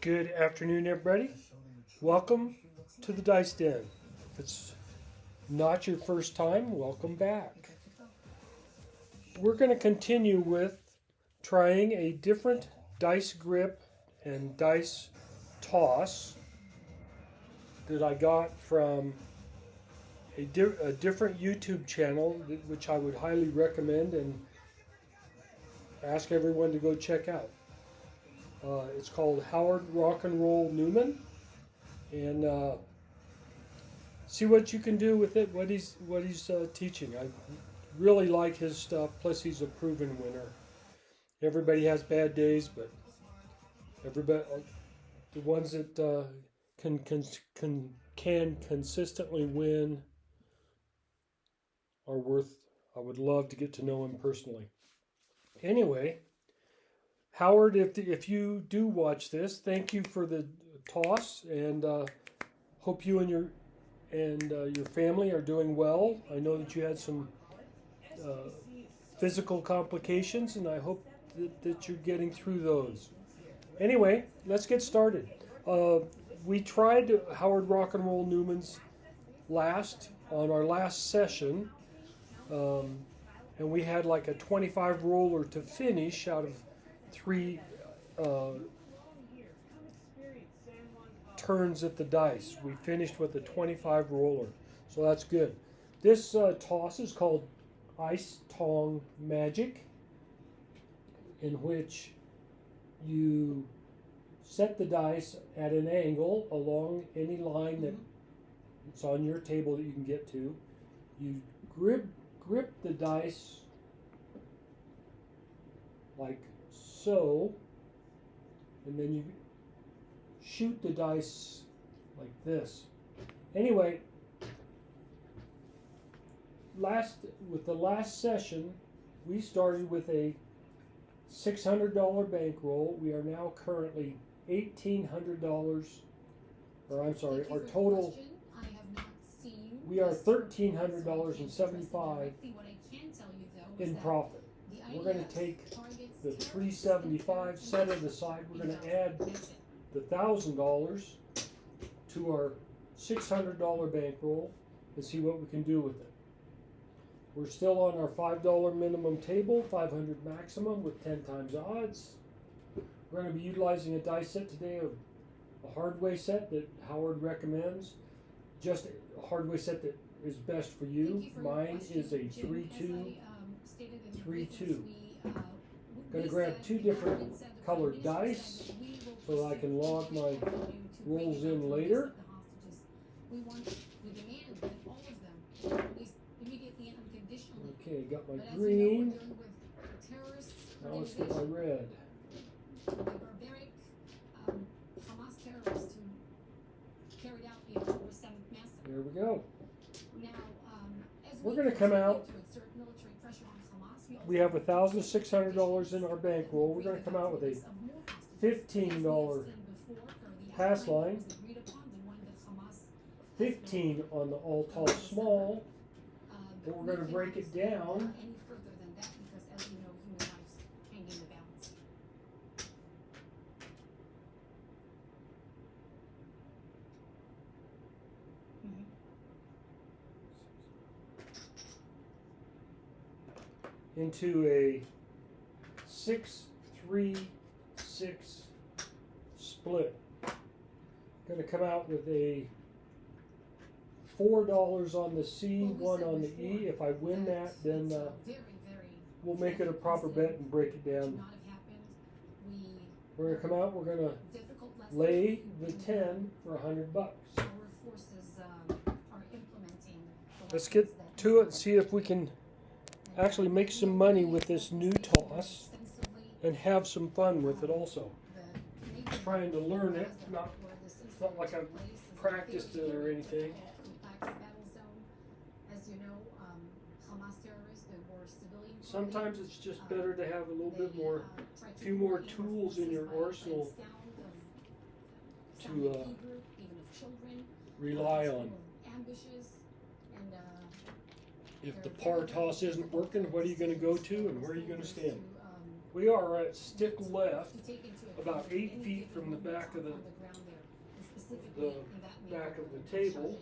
Good afternoon, everybody. Welcome to the Dice Den. If it's not your first time, welcome back. We're going to continue with trying a different dice grip and dice toss that I got from a different YouTube channel, which I would highly recommend and ask everyone to go check out. It's called Howard Rock and Roll Newman, and see what you can do with it. What he's teaching. I really like his stuff. Plus, he's a proven winner. Everybody has bad days, but everybody, the ones that can consistently win, are worth. I would love to get to know him personally. Anyway. Howard, if you do watch this, thank you for the toss, and hope you and your family are doing well. I know that you had some physical complications, and I hope that you're getting through those. Anyway, let's get started. We tried Howard Rock and Roll Newman's on our last session, and we had like a 25 roller to finish out of 3 turns at the dice. We finished with a 25 roller, so that's good. This toss is called Ice Tong Magic, in which you set the dice at an angle along any line that it's on your table that you can get to. You grip the dice like so, and then you shoot the dice like this. Anyway, with the last session, we started with a $600 bankroll. We are now currently $1,800, or I'm sorry, our total. We are $1,300.75 in profit. We're going to take the $375, set it aside. We're going to add the $1,000 to our $600 bankroll and see what we can do with it. We're still on our $5 minimum table, 500 maximum with 10 times odds. We're going to be utilizing a dice set today of a hardware set that Howard recommends. Just a hardware set that is best for you. Mine is a 3-2. 3-2. Going to grab 2 different colored dice so that I can log my rolls in later. Okay, got my green. Now let's get my red. There we go. We're going to come out. We have $1,600 in our bankroll. We're going to come out with a $15 pass line, 15 on the all tall small, but we're going to break it down. Into a 6-3-6 split. Going to come out with a $4 on the C, 1 on the E. If I win that, then we'll make it a proper bet and break it down. We're going to come out. We're going to lay the 10 for $100. Let's get to it and see if we can actually make some money with this new toss and have some fun with it also. Trying to learn it, not like I've practiced it or anything. Sometimes it's just better to have a little bit more, a few more tools in your arsenal to rely on. If the par toss isn't working, what are you going to go to and where are you going to stand? We are at stick left, about 8 feet from the back of the table.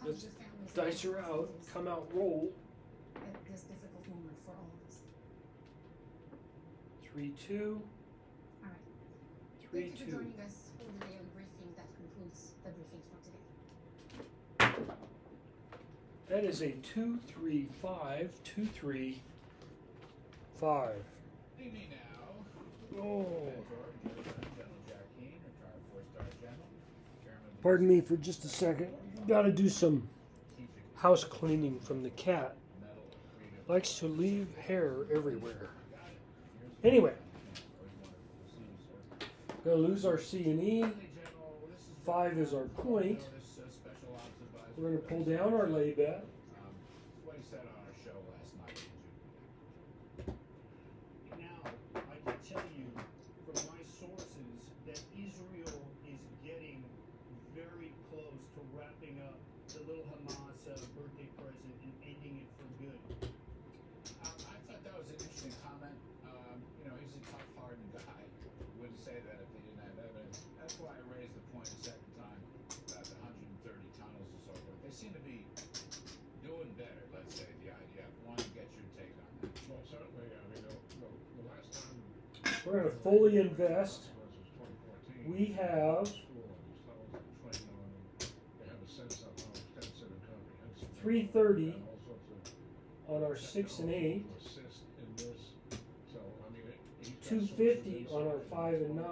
Let's dice her out, come out, roll. At this difficult moment for all of us. 3, 2. All right. 3, Thank you 2. for joining us for the daily briefing. That concludes the briefings for today. That is a 2, 3, 5, 2, 3, 5. Evening now. Oh. Chairman. Pardon me for just a second. Got to do some house cleaning from the cat. Likes to leave hair everywhere. Anyway, gonna lose our C and E. 5 is our point. We're gonna pull down our lay bet. What he said on our show last night. Now, I can tell you from my sources that Israel is getting very close to wrapping up the little Hamas birthday present and ending it for good. I thought that was an interesting comment. He's a tough, hardened guy. Wouldn't say that if he didn't have evidence. That's why I raised the point a second time about the 130 tunnels and so forth. They seem to be doing better, let's say, the idea. I want to get your take on that. Well, certainly, I mean, the last time We're gonna fully invest. was 2014. We have School and these tunnels and training on them. They have a sense of how extensive and comprehensive. 330 And all sorts of on our 6 and 8. to assist in this. So, I mean, he's got 250 sources on our 5 and 9.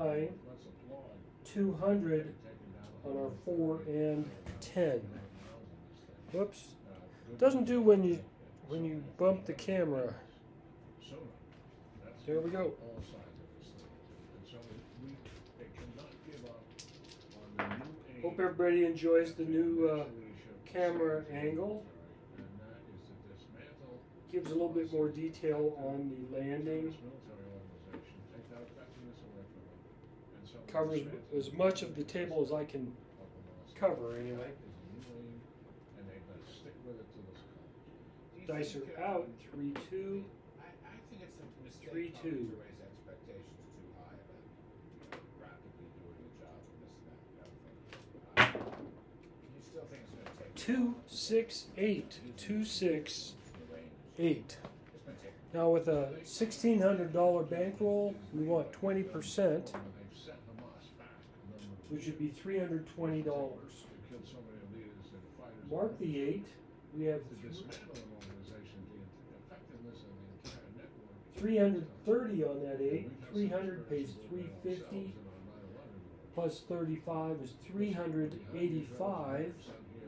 Let's applaud 200 taking down on our 4 and 10. Whoops. good Doesn't do when you bump the camera. sooner. That's There we go. all sides of this thing. And so they cannot give up on the new age. Hope everybody enjoys the new leadership camera of the angle. military, and that is to dismantle Gives a little bit more detail on the landing. this military organization, take that effectiveness away from them. And so Covers dismantle as much of the table as I can of Hamas. cover anyway. That is a new aim, and they're going to stick with it to this college. Dice are out. 3, 2. I think it's a mistake 3, 2. to raise expectations too high about rapidly doing the job and this and that and the other thing. You still think it's going to take 2, 6, 8. 2, 6, the range? 8. It's going to take Now with a $1,600 bankroll, we want 20%, When they've set Hamas back a number of which would be $320. They killed so many leaders and fighters. Mark the 8. We have To dismantle an organization, the effectiveness of the entire network. 330 on that 8. 300 pays 350 plus 35 is 385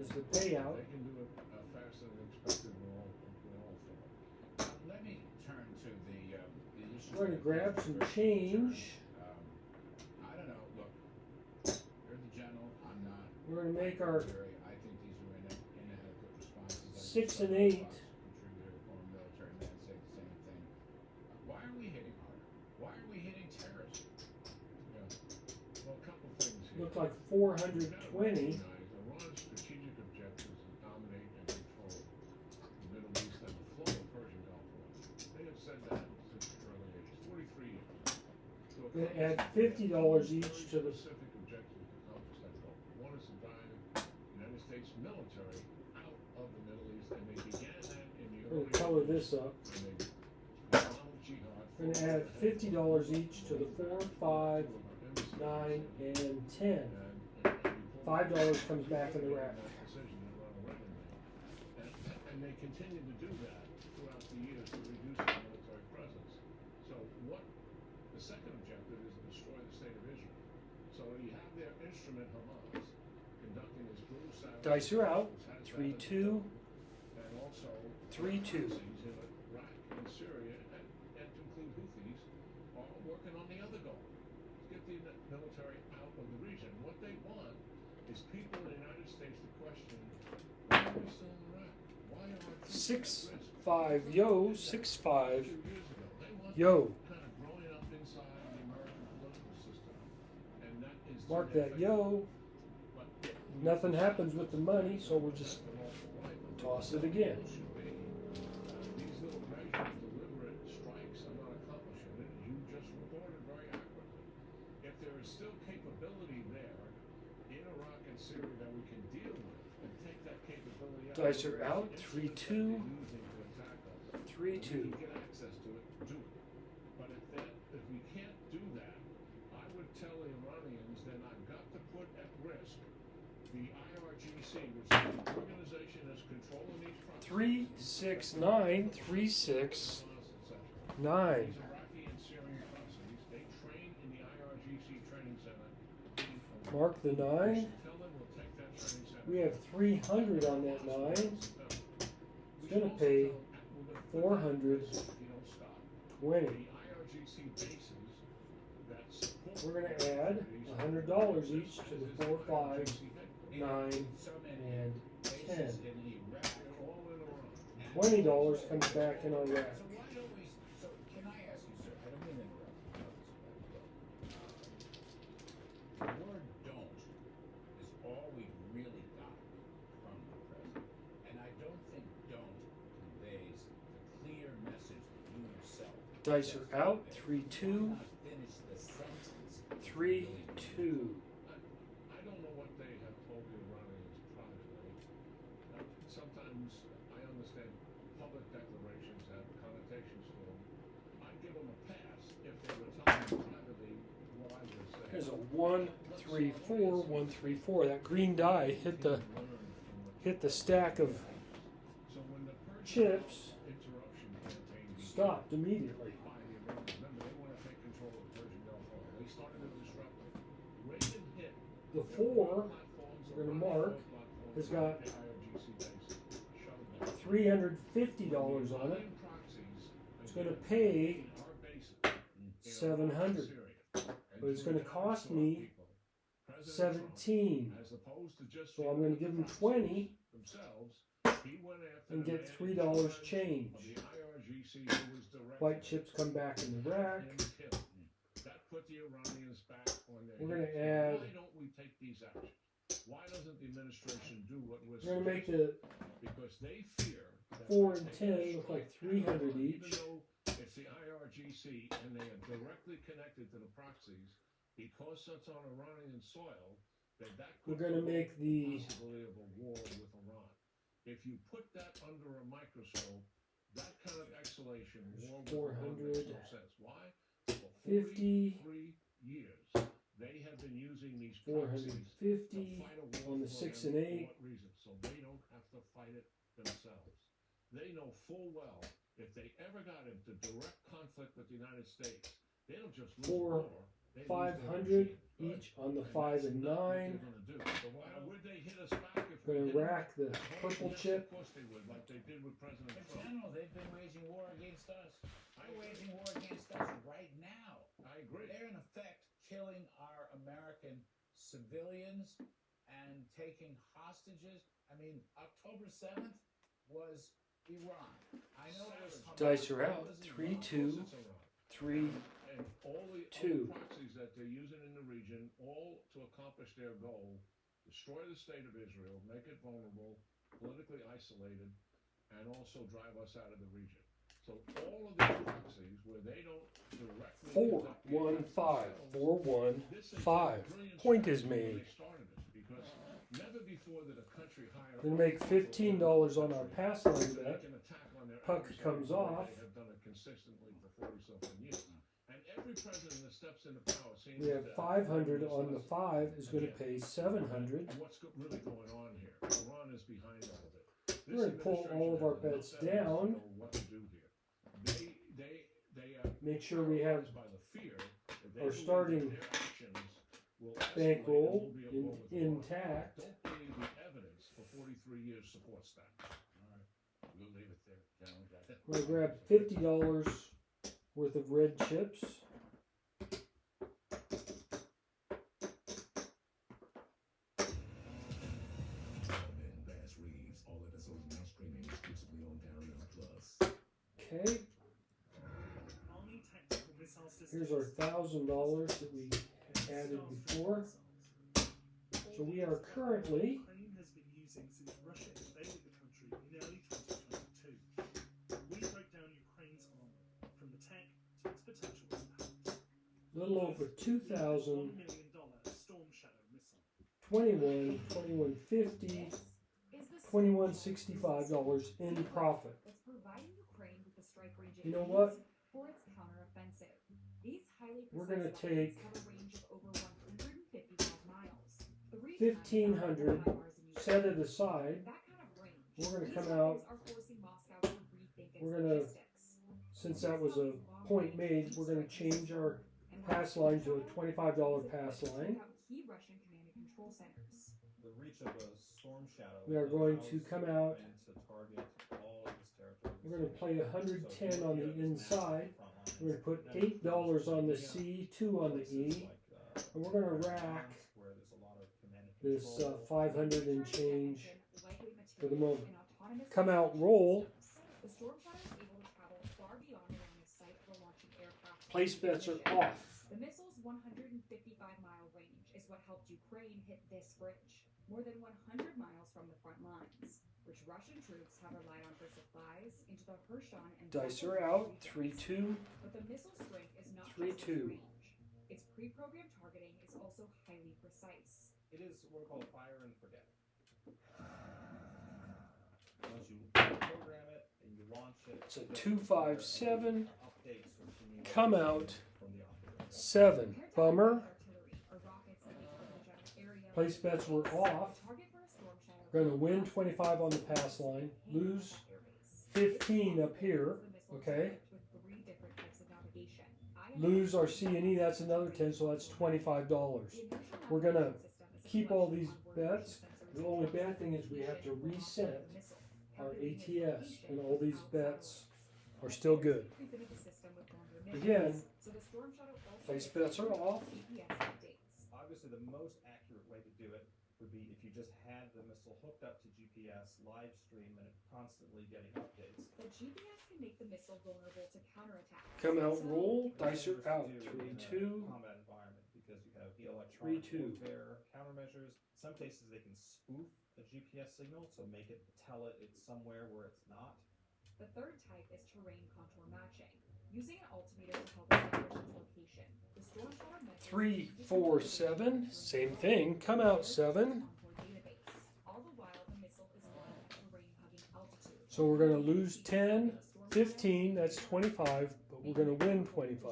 is the payout. They can do it faster than expected. We're all for it. Let me turn to the issue. We're going to grab some change. I don't know. Look, you're the general. I'm not. We're going to make our I think these are inadequate responses. 6 and 8. Contributor, former military man, say the same thing. Why are we hitting harder? Why are we hitting terrorism? Yeah. Well, a couple things here. Look like 420. Iran's strategic objectives to dominate and control the Middle East and the flow of Persian Gulf oil. They have said that since the early ages, 43 years. So We're going to add $50 each to the specific objectives to accomplish that goal. One is to drive the United States military out of the Middle East, and they began that in the We're early going to color this up. and they modeled jihad. We're going to add $50 each to the 4, 5, 9, and 10. $5 comes back in the rack. And they continue to do that throughout the years to reduce the military presence. So the second objective is to destroy the state of Israel. So you have their instrument Hamas conducting this brutal savage. Dice are out. 3, 2. And also 3, 2. in Iraq and Syria and to include Houthis are working on the other goal. Get the military out of the region. What they want is people in the United States to question, why are we still in Iraq? Why are our troops 6, at risk? 5. Yo. 6, 5. A few years ago, they want Yo. kind of growing up inside the American political system. And that is Mark that yo. Nothing happens with the money, so we'll just toss it again. there is still capability there in Iraq and Syria that we can deal with and take that capability out. Dice are out. Instruments 3-2. that they're using to attack us. 3-2. We can get access to it, do it. But if we can't do that, I would tell the Iranians then I've got to put at risk the IRGC, which is the organization that's controlling these proxies. 3-6-9. 3-6-9. These Iraqi and Syrian proxies, they train in the IRGC training center. Mark the 9. Tell them we'll take that training center. We have 300 on that 9. It's going to pay 420. We're going to add $100 each to the 4, 5, 9, and 10. $20 comes back in our rack. So why don't we, so can I ask you, sir, I don't mean to interrupt. The word don't is all we've really got from the president. And I don't think don't conveys the clear message that you yourself. Dice are out. 3-2. Finish the sentence. 3-2. I don't know what they have told the Iranians privately. Sometimes I understand public declarations have connotations to them. I'd give them a pass if they were telling me privately what I just said. There's a 1-3-4. 1-3-4. That green die hit the stack of So when the Persian chips. interruption campaign Stopped immediately. by the Iranians, remember they want to take control of the Persian Gulf War. They started to disrupt it. Reagan hit. The 4 we're going to mark has got $350 on it. It's going to pay $700, but it's going to cost me $17. So I'm going to give them $20 and get $3 change. White chips come back in the rack. We're going to add. Why don't we take these actions? Why doesn't the administration do what we're We're going to make suggesting? the Because they fear that 4 if and they 10 look like strike 300 even each. though it's the IRGC and they are directly connected to the proxies, because it's on Iranian soil, that We're could going to provoke make the possibility of a war with Iran. If you put that under a microscope, that kind of exhalation war with Iran makes no sense. Why? For 50, 43 years, they have been using these 450 proxies to fight a war on the for 6 them. and For 8. what reason? So they don't have to fight it themselves. They know full well if they ever got into direct conflict with the United States, they don't just lose the war. They lose their 500 regime. each on the 5 and 9. So would they hit us back if Going we to hit rack the purple Yes, chip. Of course they would, like they did with President But Trump. General, they've been waging war against us. They're waging war against us right now. I agree. They're in effect killing our American civilians and taking hostages. I mean, October 7th was Iran. I know it was Dice are Hamas. out. It was 3-2. Iran. 3. And all the Two. other proxies that they're using in the region, all to accomplish their goal, destroy the state of Israel, make it vulnerable, politically isolated, and also drive us out of the region. So all of these proxies, where they don't directly 4, 1, 5. 4, 1, 5. Point is made. Never before did a country hire Going to make $15 on our pass line bet. Puck comes off. They have done it consistently for 40-something years. And every president that steps into power seems We have to 500 on the 5 is going to pay 700. What's really going on here? Iran is behind all of it. We're going to pull all of our bets down. What to do here? They are Make sure we have by the fear that they our believe starting that their actions will escalate bankroll and will be a war with Iran. intact. Don't believe the evidence for 43 years supports that. All right. We'll leave it there, gentlemen. I'm going to grab $50 worth of red chips. Okay. Here's our $1,000 that we added before. So we are currently Ukraine has been using since Russia invaded the country in early 2022. We broke down Ukraine's army from the tech to its potential impact. little over 2,000, $1 million Storm Shadow missile. 2150, $2165 in profit. That's providing Ukraine with the strike range it You know needs what? for its counteroffensive. These highly We're precise gonna weapons take have a range of over 155 miles. 1,500, set it aside. That kind of range. We're gonna These come weapons out, are forcing Moscow to rethink its we're gonna, logistics. since that was a point made, we're gonna change our pass line to a $25 pass line. Key Russian command and control centers. The reach of a Storm Shadow. We are going to come out, to target all of this territory. we're going to play 110 on the inside. We're going to put $8 on the C, 2 on the E, and we're going to rack this 500 and change for the moment. Come out, roll. The Storm Shadow is able to travel far beyond the line of sight of a launching aircraft. Place bets are off. The missile's 155-mile range is what helped Ukraine hit this bridge, more than 100 miles from the front lines, which Russian troops have relied on for supplies into the Kherson and Dice are out, 3-2. But the missile strength is not 3-2. just its range. Its pre-programmed targeting is also highly precise. It is what we call fire and forget. Once you program it and you launch it, It's a 257. updates or Come out, from the operator. 7. Bummer. Artillery or rockets that make the general area. Place bets were off. Target for a Storm Shadow. We're going to win 25 on the pass line, lose 15 up here, okay? With 3 different types of navigation. Lose our C and E, that's another 10, so that's $25. We're going to keep all these bets. The only bad thing is we have to reset our ATS, and all these bets are still good. Again, place bets are off. Obviously, the most accurate way to do it would be if you just had the missile hooked up to GPS, live stream, and it constantly getting updates. The GPS can make the missile vulnerable to counterattacks. Come out, roll. Dice are Dangerous out. to do in a 3-2. combat environment because you have the electronic 3-2. warfare countermeasures. Some cases they can spoof a GPS signal, so make it tell it it's somewhere where it's not. The third type is terrain contour matching. Using an altimeter to help establish its location. The Storm Shadow measures 3, 4, 7. Same thing. Come out, 7. All the while, the missile is launched at terrain-hugging altitude. So we're going to lose 10, 15, that's 25, but we're going to win 25.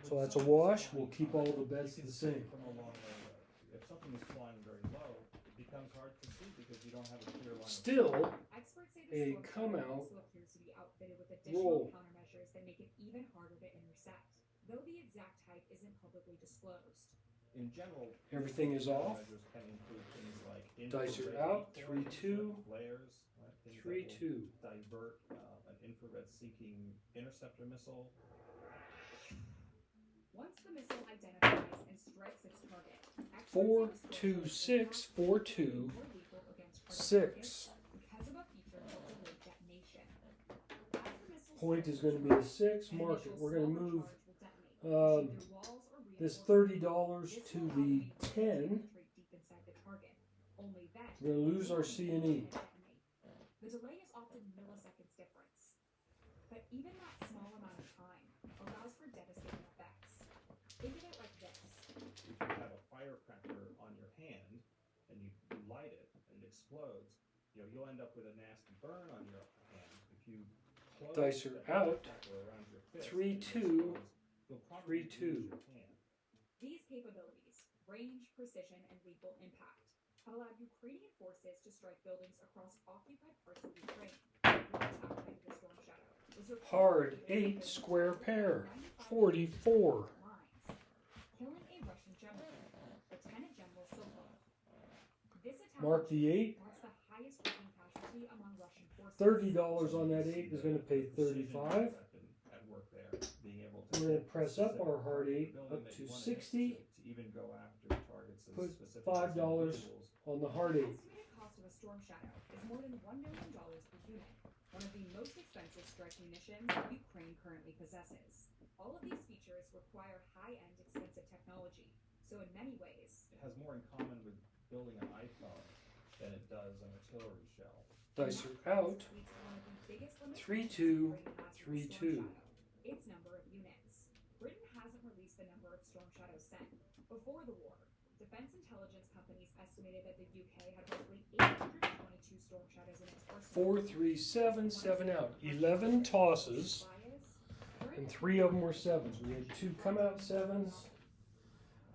So that's a wash. We'll keep all the bets the same. From a long way away. If something is flying very low, it becomes hard to see because you don't have a clear line. Still, Experts say a the Storm come Shadow out, also appears to be outfitted with additional roll. countermeasures that make it even harder to intercept, though the exact type isn't publicly disclosed. In general, Everything is off. measures can include things like Dice are infrared out. decoys, 3-2. flares, right? Things that 3-2. will divert an infrared-seeking interceptor missile. Once the missile identifies and strikes its target, experts 4, say the 2, Storm 6, 4, 2, Shadow is more lethal against target 6. because of a feature called delayed detonation. As the missile Point is strikes going to be a its 6. target, Mark an it. We're going to initial move small charge will detonate, pushing through walls or this reinforcements. $30 to the 10. Penetrate deep inside the target. Only then We're going to lose our C and E. The delay is often milliseconds difference. But even that small amount of time allows for devastating effects. Think of it like this. If you have a firecracker on your hand and you light it and it explodes, you'll end up with a nasty burn on your hand. If you close Dice are the out. firecracker around your fist, 3-2. and it explodes, you'll probably 3-2. lose your hand. These capabilities, range, precision, and lethal impact, have allowed Ukrainian forces to strike buildings across occupied parts of Ukraine. The attack type of the Storm Shadow was reported Hard to be 8 able to square strike pair. 95 44. lines, killing a Russian general, Lieutenant General Sokol. This attack Mark the 8. marks the highest ranking casualty among Russian forces. $30 on that 8 is going to pay 35. At work there, being able to We're going to press up our hard 8 up to 60. to even go after targets as Put specific $5 as individuals. on the hard 8. The estimated cost of a Storm Shadow is more than $1 million per unit, one of the most expensive strike munitions Ukraine currently possesses. All of these features require high-end, expensive technology, so in many ways, It has more in common with building an iPhone than it does an artillery shell. Dice are out. 3-2, 3-2. its number of units. Britain hasn't released the number of Storm Shadows sent. Before the war, defense intelligence companies estimated that the UK had roughly 822 Storm Shadows in its arsenal. 4, 3, 7, 7 out. 11 tosses, and 3 of them were 7s. We had 2 come out 7s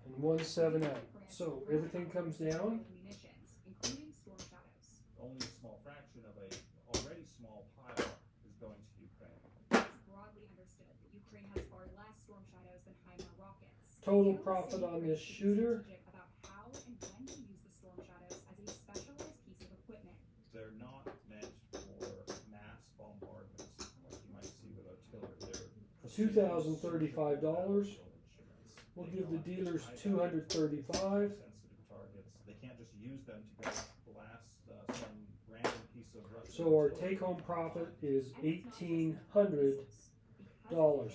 and 1 7 out. So everything comes down. Munitions, including Storm Shadows. Only a small fraction of a already small pile is going to Ukraine. It's broadly understood that Ukraine has far less Storm Shadows than HIMARS rockets. Total profit on this shooter. About how and when to use the Storm Shadows as a specialized piece of equipment. They're not meant for mass bombardments like you might see with artillery. They're $2,035. We'll give the dealers $235. sensitive targets. They can't just use them to go blast some random piece of Russian So our artillery. take-home profit is $1,800.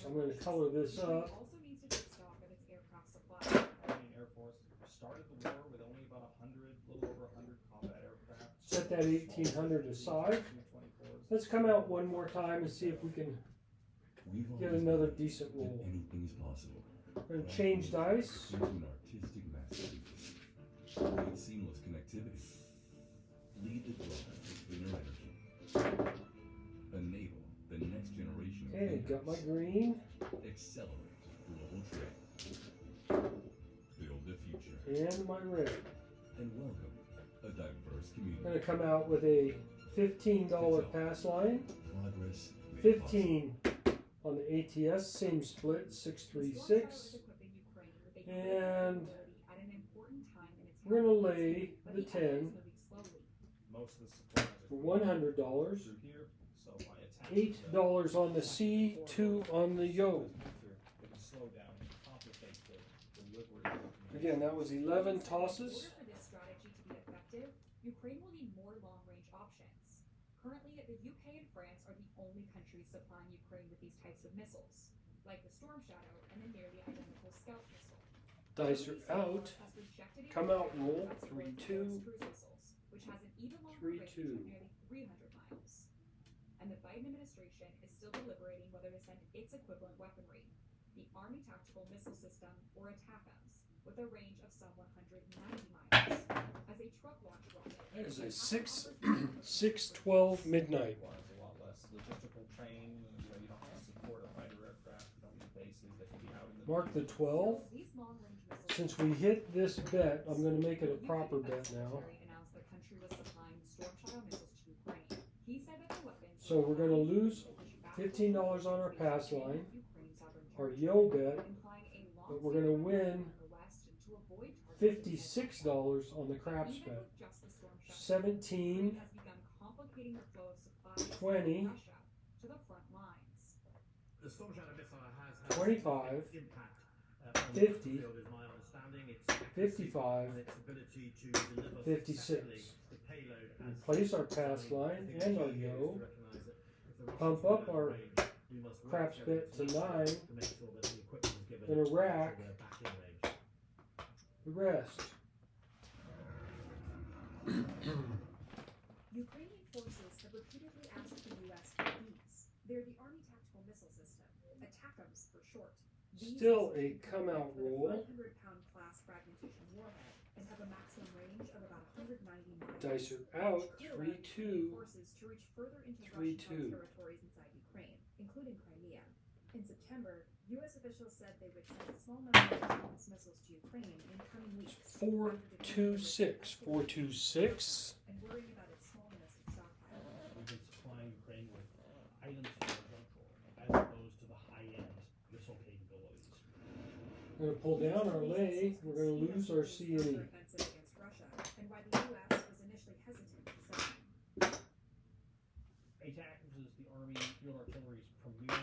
I'm going to color this up. Also needs to take stock of its aircraft supply. Army and Air Force started the war with only about 100, little over 100 combat aircraft. Set that 1,800 aside. Let's come out one more time and see if we can get another decent roll. Anything is possible. We're going to change dice. Into an artistic masterpiece. Create seamless connectivity. Lead the drive to cleaner energy. Enable the next generation of Okay, got my green Accelerate global trade. Build the future. and my red. And welcome a diverse I'm community. going to come out with a $15 pass line. Progress made 15 on the ATS, same split, 636. And we're going to lay the 10 Most of the supplies for $100. through here, so by attaching $8 on the C, 2 on the yo. It can slow down and complicate the delivery of information. Again, that was 11 tosses. In order for this strategy to be effective, Ukraine will need more long-range options. Currently, the UK and France are the only countries supplying Ukraine with these types of missiles, like the Storm Shadow and the nearly identical Scout missile. Dice are out. Has rejected it Come out as roll. well as 3, the 2. cruise missiles, which has an even longer 3, range 2. of nearly 300 miles. And the Biden administration is still deliberating whether to send its equivalent weaponry, the Army Tactical Missile System, or ATACMS, with a range of some 190 miles. As a truck-launched rocket, That is a 6/12 midnight. Requires a lot less logistical train. You don't have to support a fighter aircraft. You don't need bases that can be out in the Mark the 12. these long-range missiles. Since we hit this bet, I'm going to make it a proper bet now. Announced the country was supplying Storm Shadow missiles to Ukraine. He said that the weapons So we're going to lose $15 on our pass line, our yo bet, but we're going to win $56 on the craps bet. 17, 20, to the front lines. The Storm Shadow missile has 25, impact 50, is my understanding. It's 55, and its ability to deliver 56. the payload as Replace our pass line and our yo. Pump up our craps bet to 9. to make sure that the equipment is given Gonna rack we're back in range. the rest. Ukrainian forces have repeatedly asked the U.S. for these. They're the Army Tactical Missile System, ATACMS for short. These Still a missiles come out for the roll. 500-pound class fragmentation warhead and have a maximum range of about 190 miles. Dice are out. Which 3, could allow Ukrainian 2. forces to reach further into 3, Russian 2. territories inside Ukraine, including Crimea. In September, U.S. officials said they would send a small number of ATACMS missiles to Ukraine in coming weeks. 426. 426. And worrying about its small domestic stockpile. We've been supplying Ukraine with items for the control as opposed to the high-end missile capabilities. We're going to pull down our lay. We're going to lose our C and E. Offensive against Russia, and why the U.S. was initially hesitant to send them. ATACMS is the Army Field Artillery's premier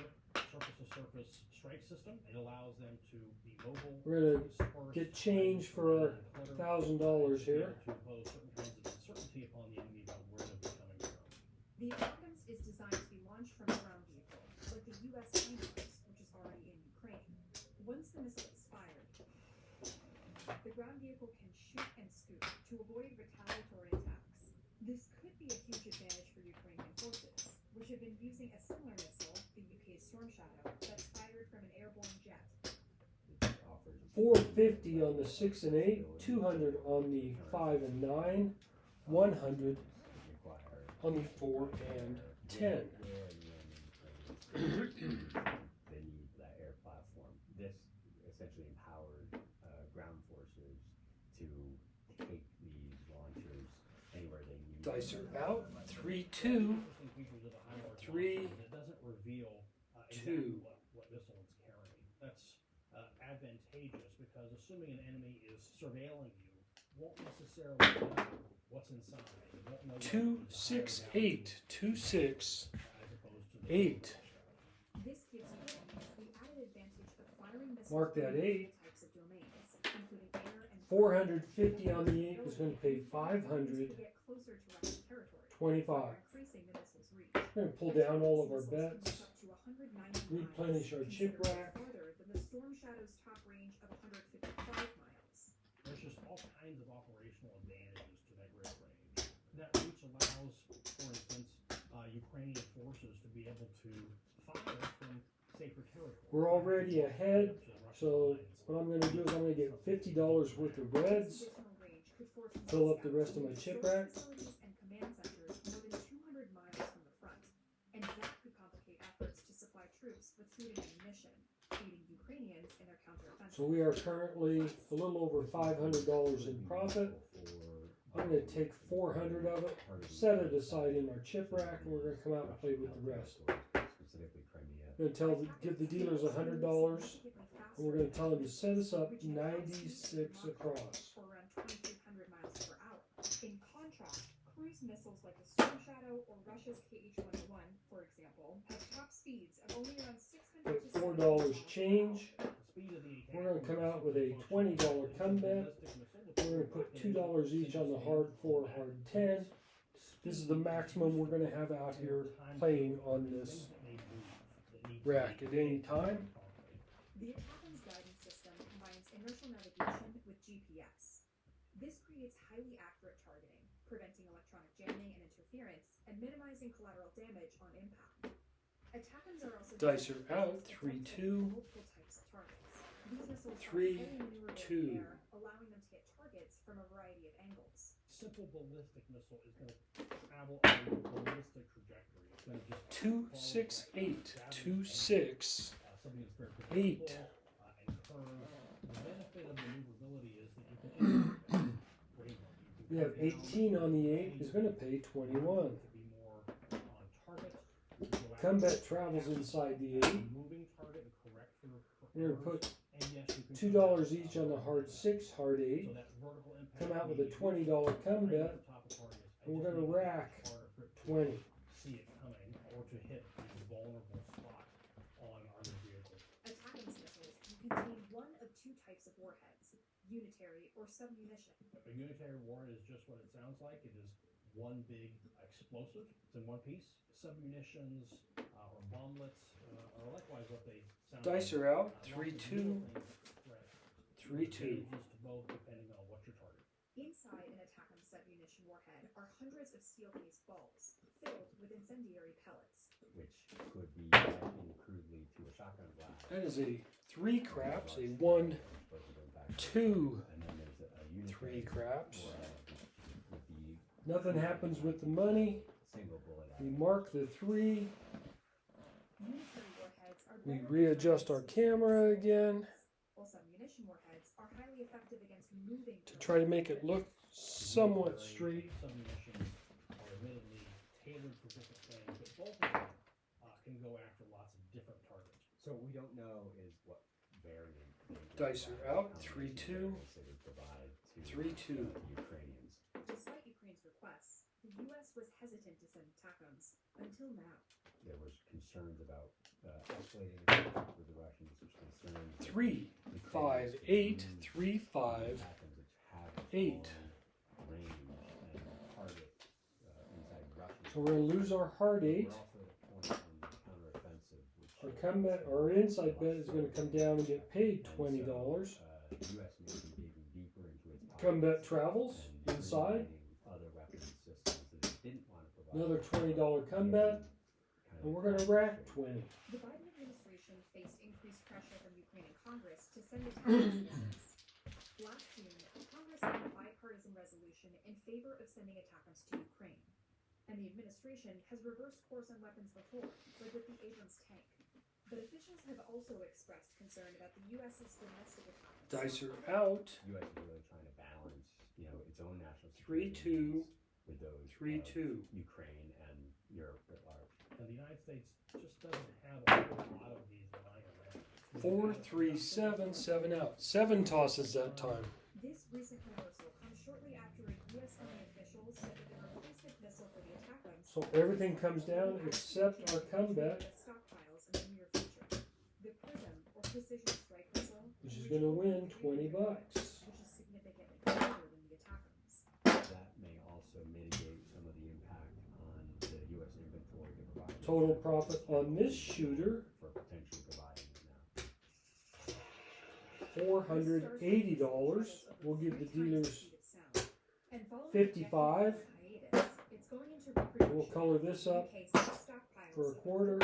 surface-to-surface strike system. It allows them to be mobile. We're gonna disperse, get change for our $1,000 here. To impose certain kinds of uncertainty upon the enemy about where they'll be coming from. The ATACMS is designed to be launched from a ground vehicle, like the U.S. HIMARS, which is already in Ukraine. Once the missile is fired, the ground vehicle can shoot and scoot to avoid retaliatory attacks. This could be a huge advantage for Ukrainian forces, which have been using a similar missile, the UK's Storm Shadow, that's fired from an airborne jet. 450 on the 6 and 8, 200 on the 5 and 9, 100 on the 4 and 10. They need that air platform. This essentially empowered ground forces to take these launchers anywhere they need. Dice are out. 3-2. Interesting features of the HIMARS 3, launcher is it doesn't reveal two. exactly what missile it's carrying. That's advantageous because assuming an enemy is surveilling you, won't necessarily know what's inside. It won't know 2, 6, 8. 2, 6, 8. This gives Ukrainians the added advantage of firing missiles Mark that from 8. multiple types of domains, including air and 450 on the 8 is going to pay 500. to get closer to Russian territory, 25. increasing the missile's reach. We're going to pull down all of our Missiles bets. can reach up to 190 Replenish our miles, chip considerably rack. farther than the Storm Shadow's top range of 155 miles. There's just all kinds of operational advantages to that great range. That reach allows, for instance, Ukrainian forces to be able to fire from safer territory. We're already ahead, so what I'm going to do is I'm going to get $50 worth of reds, This additional range could force fill up the Moscow rest to of my move chip storage rack. facilities and command centers more than 200 miles from the front, and that could complicate efforts to supply troops with food and ammunition, aiding Ukrainians in their counteroffensive. So we are currently a little over $500 in profit. I'm going to take 400 of it, set it aside in our chip rack, and we're going to come out and play with the rest. Specifically Crimea. We're going to give the dealers $100, and we're going to tell them to set us up 96 across. Or around 2,300 miles per hour. In contrast, cruise missiles like the Storm Shadow or Russia's KH-101, for example, have top speeds of only around 600 Put to $4 change. The speed of the We're going to come out with a $20 come bet. We're going to put $2 each on the hard 4, hard 10. This is the maximum we're going to have out here playing on this rack at any time. The Attackham's guidance system combines inertial navigation with GPS. This creates highly accurate targeting, preventing electronic jamming and interference, and minimizing collateral damage on impact. Attackams are also Dice are out. 3-2. multiple types of targets. These missiles 3, are very maneuverable in the air, allowing them to get targets from a variety of angles. Simple ballistic missile is going to travel on a ballistic trajectory. It's going to just 2, 6, 8. 2, 6, something that's very 8. predictable, and curved. The benefit of maneuverability is that you can We have 18 on the 8 is going to pay 21. be more on target. Combat travels inside the 8. Moving target and correct for We're going to put and yes, you can $2 each on the hard 6, hard 8. so that vertical impact Come out with a $20 come bet, and we're going to rack 20. See it coming or to hit a vulnerable spot on other vehicles. Attackham's missiles can contain one of two types of warheads, unitary or submunition. A unitary warhead is just what it sounds like. It is one big explosive. It's in one piece. Submunitions or bomblets are likewise what they sound Dice like. are out. Lots of 3, 2. little things, 3, 2. changes to both depending on what your target. Inside an Attackam submunition warhead are hundreds of steel-based balls filled with incendiary pellets. Which could be likened crudely to a shotgun blast. That is a 3 craps, a 1, 2, And then there's a unitary 3 craps. with the Nothing happens with the money. single bullet. We mark the 3. Unitary warheads are We better readjust our against camera again while submunition warheads are highly effective against moving to try to make it look somewhat straight. Submunitions are admittedly tailored for different things, but both of them can go after lots of different targets. So we don't know is what variant. Dice are out. 3, 2. They would provide to 3, 2. the Ukrainians. Despite Ukraine's requests, the U.S. was hesitant to send Attackams until now. There was concerns about escalating the conflict with the Russians, which concerns 3, 5, 8, 3, 5, 8. range and target inside Russia. So we're going to lose our hard 8. We're also at a point in the counteroffensive, which Our combat, our inside bet is going to come down and get paid $20. the U.S. may be digging deeper into its Combat pockets travels and inside. greenlighting other weapon systems that it didn't want to provide. Another $20 combat, and we're going to rack 20. The Biden administration faced increased pressure from Ukrainian Congress to send attackers missiles. Last June, Congress made a bipartisan resolution in favor of sending ATACMS to Ukraine. And the administration has reversed course on weapons before, like with the Abrams tank. But officials have also expressed concern about the U.S.'s domestic ATACMS. Dice are out. U.S. is really trying to balance, its own national 3-2. security needs with those 3-2. of Ukraine and Europe at large. Now, the United States just doesn't have a whole lot of these lying around. 4, 3, 7, 7 out. 7 tosses that time. This recent reversal comes shortly after a U.S. Army official said that the replacement missile for the ATACMS So everything comes down except our comeback, stockpiles in the near future. The PRISM, or Precision Strike Missile, which is going to win $20. which is significantly larger than the ATACMS. That may also mitigate some of the impact on the U.S. inventory to provide Total profit on this shooter, for potentially providing it now. $480. We'll give the dealers $55. We'll color this up for a quarter.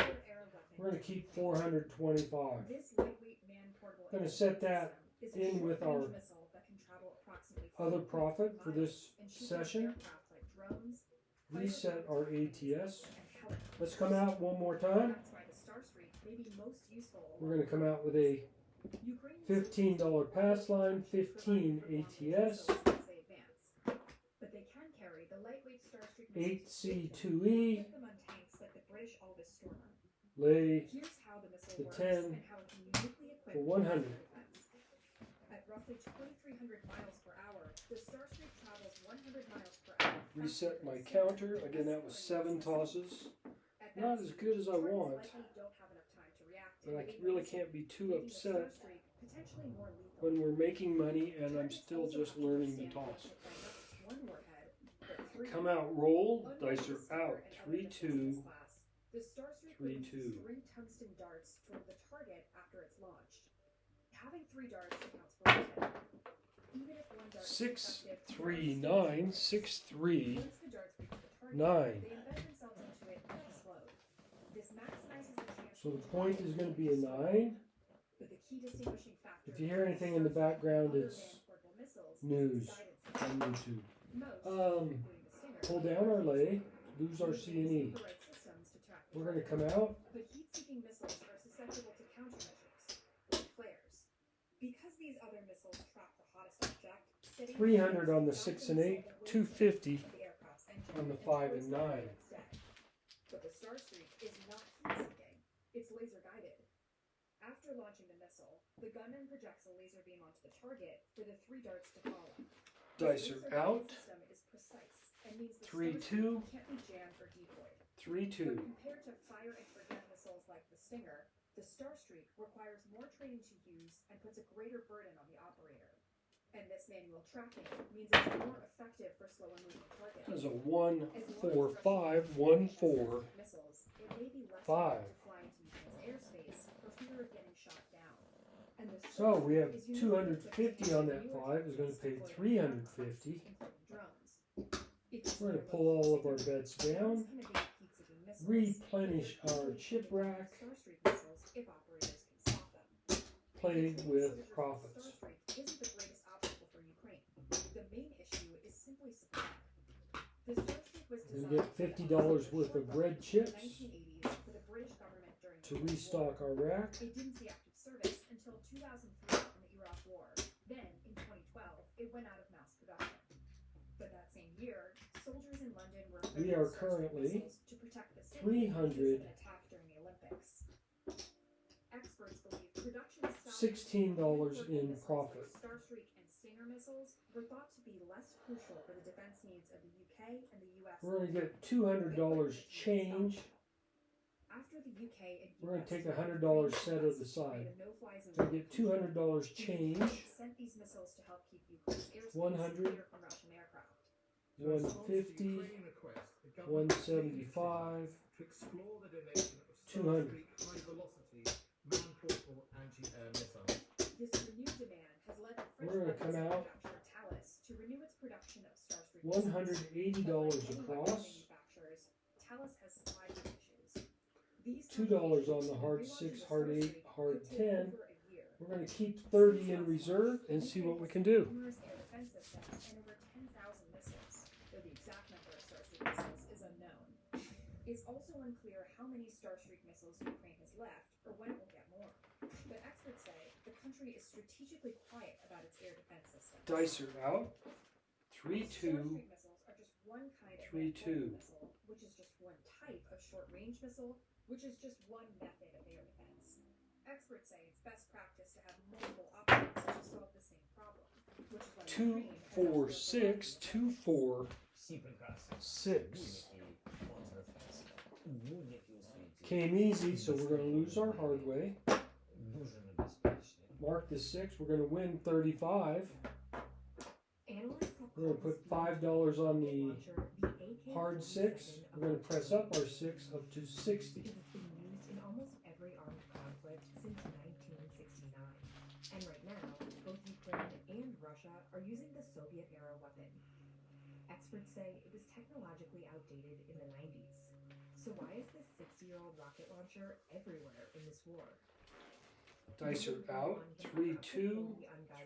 We're going to keep $425. Going to set that in with our other profit for this session. Reset our ATS. Let's come out one more time. We're going to come out with a $15 pass line, 15 ATS, 8C2E, lay the 10 for 100. At roughly 2,300 miles per hour, the Starstreak travels 100 miles per hour. Reset my counter. Again, that was 7 tosses. Not as good as I want, but I really can't be too upset when we're making money and I'm still just learning the toss. Come out, roll, dice are out, 3-2, The Starstreak 3-2. releases 3 tungsten darts toward the target after it's launched. Having 3 darts accounts for 1 hit. Even if 1 dart is 6, effective, 3, 9, 6, 3, once the darts reach the target, 9. they embed themselves into it and explode. This maximizes the chance. So the point is going to be a 9. But the key distinguishing factor. If you hear anything in the background, other it's than portable missiles, news is guidance. on YouTube. Most, Um, including the Stinger, Pull down our lay, lose our C&E. infrared systems to track the We're going to target. come out. But heat-seeking missiles are susceptible to countermeasures, like flares. Because these other missiles trap the hottest object, setting 300 on the flares 6 and 8, often 250 slows the aircraft's engine on the and 5 throws and the 9. flare instead. But the Starstreak is not heat-seeking; it's laser-guided. After launching the missile, the gunman projects a laser beam onto the target for the 3 darts to follow. Dice This are laser-guided out. system is precise and means the 3-2. Starstreak can't be jammed or decoyed. 3-2. But compared to fire-and-forget missiles like the Stinger, the Starstreak requires more training to use and puts a greater burden on the operator. And this manual tracking means it's more effective for slower-moving targets. There's a 1, 4, 5, 1, 4, Missiles, it may be less 5. to fly into enemy airspace for fear of getting shot down. And the So we have Starstreak is uniquely equipped to 250 on that handle 5 is going to pay newer 350. including drones. It's We're going to pull all of our bets down, drones can evade heat-seeking missiles. replenish They're our easily chip capable of rack, Starstreak missiles if operators can stop them. play The with soldiers of profits. the Starstreak isn't the greatest obstacle for Ukraine. The main issue is simply supply. The Starstreak was And designed get $50 to offset the worth of shortfall bread in the chips 1980s for the British government during to the Cold restock War. our rack. It didn't see active service until 2003 in the Iraq War. Then, in 2012, it went out of mass production. But that same year, soldiers in London were We equipped are with Starstreak currently missiles to protect the city in case of 300. an attack during the Olympics. Experts believe production $16 in profit. Starstreak and Stinger missiles were thought to be less crucial for the defense needs of the UK and the US. We're going to get $200 change. After the UK and We're going to US take a $100 set of the side. made a no-fly zone We get $200 change. sent these missiles to help keep Ukraine's airspace 100. clear from Russian aircraft. 150, 175, to explore the donation of 200. Starstreak high-velocity man-portable anti-air missiles. This renewed demand has led the French We're gonna come weapons out manufacturer Thales to renew its production of Starstreak $180 missiles. But like many weapons across. manufacturers, Thales has supply chain issues. These $2 on the hard 6, hard 8, hard 10. We're going to keep 30 in reserve and see what we can do. Numerous air defense systems and over 10,000 missiles, though the exact number of Starstreak missiles is unknown. It's also unclear how many Starstreak missiles Ukraine has left or when it will get more. But experts say the country is strategically quiet about its air defense systems. Dice are out. 3-2. Starstreak missiles are just one kind of 3-2. missile, which is just one type of short-range missile, which is just one method of air defense. Experts say it's best practice to have multiple options to solve the same problem, which is why 2, 4, 6, 2, 4, 6. Came easy, so we're going to lose our hard way. Mark the 6. We're going to win 35. We're going to put $5 on the hard 6. We're going to press up our 6 up to 60. It's been used in almost every armed conflict since 1969. And right now, both Ukraine and Russia are using the Soviet-era weapon. Experts say it was technologically outdated in the 90s. So why is this 60-year-old rocket launcher everywhere in this war? Dice are out. 3-2,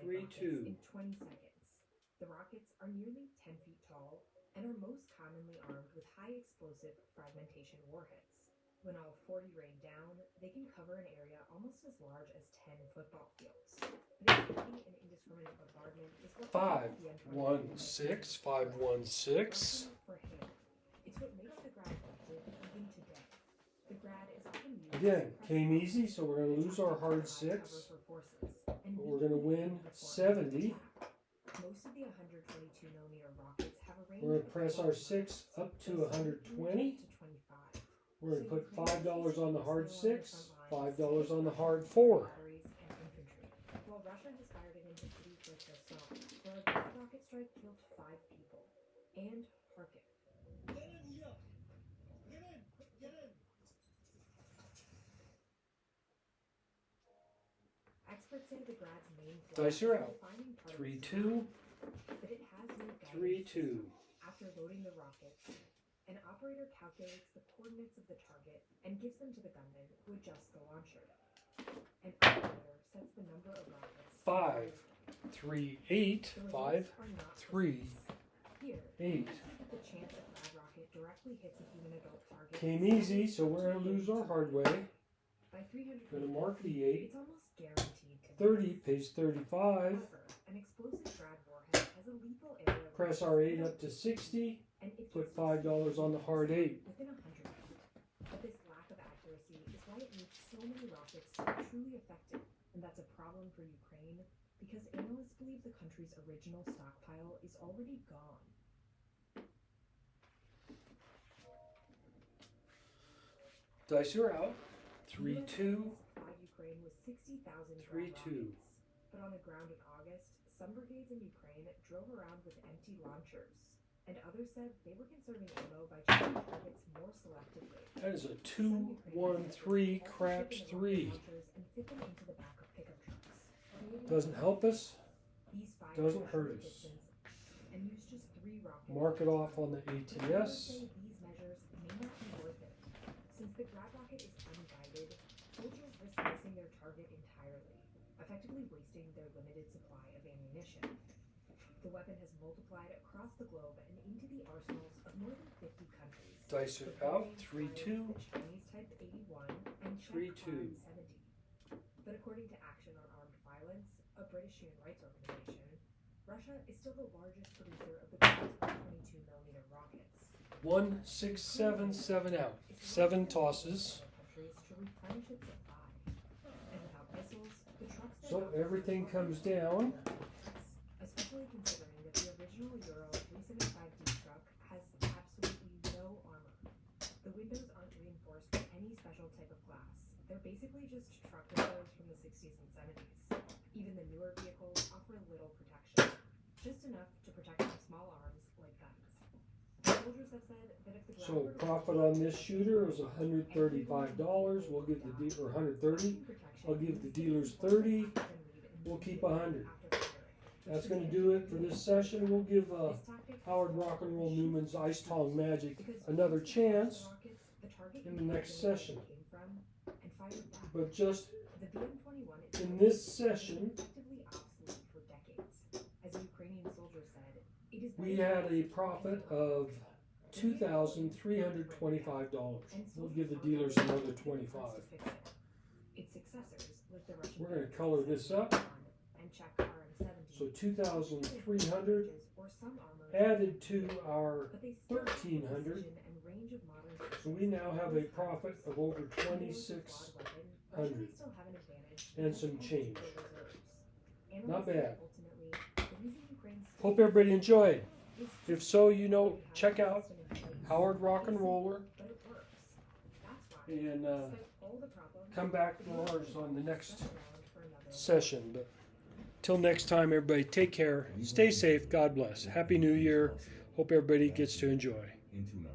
3-2. In 20 seconds. The rockets are nearly 10 feet tall and are most commonly armed with high explosive fragmentation warheads. When all 40 rain down, they can cover an area almost as large as 10 football fields. But extreme and indiscriminate bombardment is what 5-1-6, 5-1-6. for him. It's what makes the grad effective even today. The grad is often used Again, came easy, so we're going to lose our hard 6. But we're going to win 70. Most of the 122mm rockets have a range. We're going to press our 6 up to 120. We're going to put $5 on the hard 6, $5 on the hard 4. While Russia has fired it into cities like Kherson, where a bad rocket strike killed 5 people, and Kharkiv. Get in here! Get in! Get in! Experts say the grad's main Dice are out. 3-2. 3-2, But it has no guidance 3-2. system. After loading the rockets, an operator calculates the coordinates of the target and gives them to the gunman who adjusts the launcher. An operator sets the number of rockets. 5, 3, 8, 5, 3, Here, 8. the chance a grad rocket directly hits a human adult target. Came easy, so we're going to lose our hard way. By 300 Going to mark the 8. it's almost guaranteed to 30, page 35. However, an explosive grad warhead has a lethal area. Press our 8 up to 60. And it Put $5 on the hard 8. within 100 feet. But this lack of accuracy is why it needs so many rockets to be truly effective, and that's a problem for Ukraine because analysts believe the country's original stockpile is already gone. Dice are out. 3-2, Supplied Ukraine with 60,000 grad 3-2. rockets. But on the ground in August, some brigades in Ukraine drove around with empty launchers. And others said they were conserving ammo by choosing targets more selectively. That is a 2-1-3 craps 3. And fit them into the back of pickup trucks. Doesn't help us. These five Doesn't hurt us. and use just 3 rockets. Mark it off on the ATS. Say these measures may not be worth it. Since the grad rocket is unguided, soldiers risk missing their target entirely, effectively wasting their limited supply of ammunition. The weapon has multiplied across the globe and into the arsenals of more than 50 countries. Dice are out. 3-2, The Chinese Type 81 and Czech 3-2. 70. But according to Action on Armed Violence, a British human rights organization, Russia is still the largest producer of the world's 22mm rockets. 1, 6, 7, 7 out. 7 tosses. Countries to replenish its supply. And without missiles, the trucks that So everything comes down. especially considering that the original Euro 375D truck has absolutely no armor. The windows aren't reinforced with any special type of glass. They're basically just truck windows from the 60s and 70s. Even the newer vehicles offer little protection, just enough to protect from small arms like guns. Soldiers have said that if the ground So were to profit on this shooter is $135. We'll give the dealer $130. I'll give the dealers 30. We'll keep 100. That's going to do it for this session. We'll give Howard Rock and Roll Newman's Ice Tong Magic another chance in the next session. But just the BM-21 is In this session, effectively obsolete for decades. As a Ukrainian soldier said, it is we had a profit of $2,325. We'll give the dealers another 25. Its successors, like the Russian We're going to color this up. and Czech RM-70, So 2,300 or some armor, added to our but they still lack the 1,300. precision and range of modern So we now have a profit of over Russia 2,600 may still have an advantage and because some it has change. cheaper reserves. Not Analysts say bad. ultimately, the reason Ukraine still Hope everybody enjoyed. is If just so, because check we have a out system in place. Howard Rock and Roller But it works. That's why, and despite all the problems, come back to the Russians ours on the next stuck around for another session. But till next time, everybody, take care, stay safe, God bless. Happy New Year. Hope everybody gets to enjoy. Into an